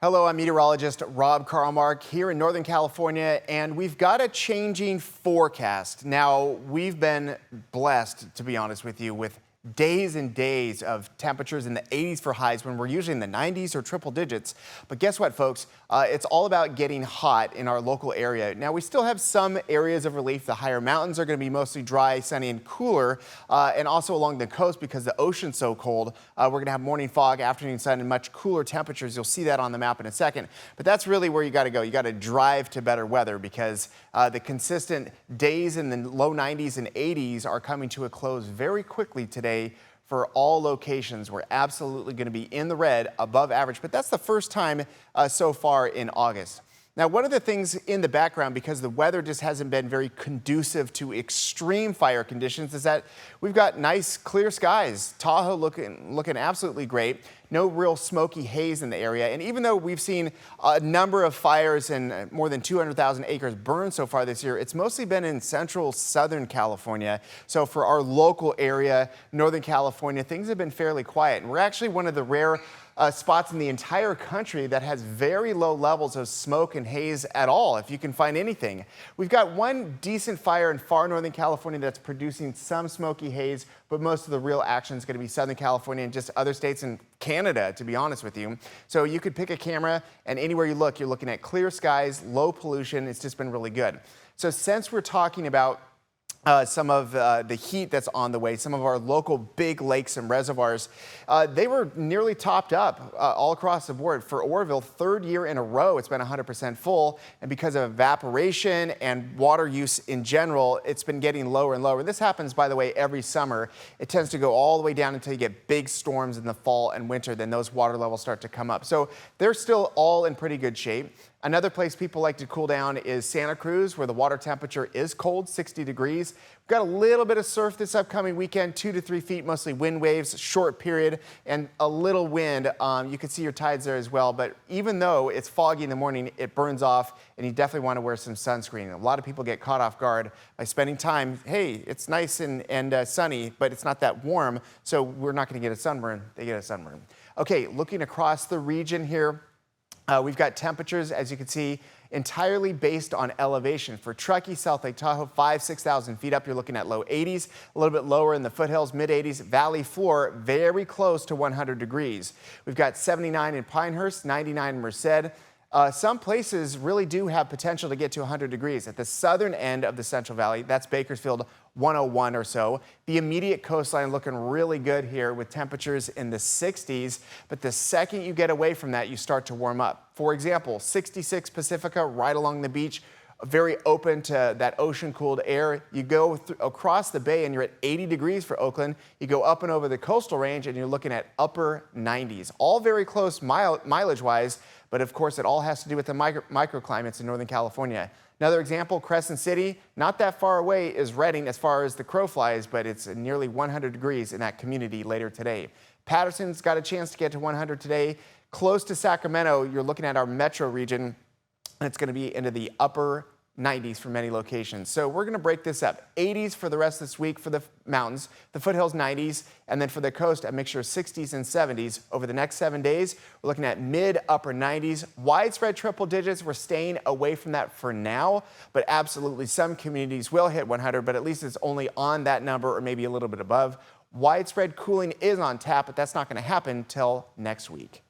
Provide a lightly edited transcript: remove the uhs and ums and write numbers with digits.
Hello, I'm meteorologist Rob Carlmark here in Northern California, and we've got a changing forecast. Now, we've been blessed, to be honest with you, with days and days of temperatures in the 80s for highs when we're usually in the 90s or triple digits. But guess what, folks? It's all about getting hot in our local area. Now, we still have some areas of relief. The higher mountains are going to be mostly dry, sunny, and cooler, and also along the coast because the ocean's so cold. We're going to have morning fog, afternoon sun, and much cooler temperatures. You'll see that on the map in a second. But that's really where you got to go. You got to drive to better weather because the consistent days in the low 90s and 80s are coming to a close very quickly today. For all locations, we're absolutely going to be in the red, above average, but that's the first time so far in August. Now, one of the things in the background, because the weather just hasn't been very conducive to extreme fire conditions, is that we've got nice clear skies. Tahoe looking absolutely great. No real smoky haze in the area. And even though we've seen a number of fires and more than 200,000 acres burned so far this year, it's mostly been in central Southern California. So for our local area, Northern California, things have been fairly quiet. And we're actually one of the rare spots in the entire country that has very low levels of smoke and haze at all, if you can find anything. We've got one decent fire in far Northern California that's producing some smoky haze, but most of the real action is going to be Southern California and just other states in Canada, to be honest with you. So you could pick a camera and anywhere you look, you're looking at clear skies, low pollution. It's just been really good. So since we're talking about some of the heat that's on the way, some of our local big lakes and reservoirs, they were nearly topped up all across the board. For Oroville, third year in a row, it's been 100% full. And because of evaporation and water use in general, it's been getting lower and lower. This happens, by the way, every summer. It tends to go all the way down until you get big storms in the fall and winter. Then those water levels start to come up. So they're still all in pretty good shape. Another place people like to cool down is Santa Cruz, where the water temperature is cold, 60 degrees. We've got a little bit of surf this upcoming weekend, 2 to 3 feet, mostly wind waves, short period, and a little wind. You can see your tides there as well. But even though it's foggy in the morning, it burns off, and you definitely want to wear some sunscreen. A lot of people get caught off guard by spending time. Hey, it's nice and sunny, but it's not that warm, so we're not going to get a sunburn. They get a sunburn. Okay, looking across the region here. We've got temperatures, as you can see, entirely based on elevation. For Truckee, South Lake Tahoe, 6,000 feet up, you're looking at low 80s, a little bit lower in the foothills, mid 80s, valley floor, very close to 100 degrees. We've got 79 in Pinehurst, 99 in Merced. Some places really do have potential to get to 100 degrees. At the southern end of the Central Valley, that's Bakersfield, 101 or so. The immediate coastline looking really good here with temperatures in the 60s, but the second you get away from that, you start to warm up. For example, 66 Pacifica right along the beach, very open to that ocean-cooled air. You go across the bay and you're at 80 degrees for Oakland. You go up and over the coastal range and you're looking at upper 90s. All very close mileage-wise, but of course it all has to do with the microclimates in Northern California. Another example, Crescent City, not that far away is Redding as far as the crow flies, but it's nearly 100 degrees in that community later today. Patterson's got a chance to get to 100 today. Close to Sacramento, you're looking at our metro region, and it's going to be into the upper 90s for many locations. So we're going to break this up. 80s for the rest of this week for the mountains, the foothills 90s, and then for the coast a mixture of 60s and 70s. Over the next 7 days, we're looking at mid-upper 90s. Widespread triple digits, we're staying away from that for now, but absolutely some communities will hit 100, but at least it's only on that number or maybe a little bit above. Widespread cooling is on tap, but that's not going to happen till next week.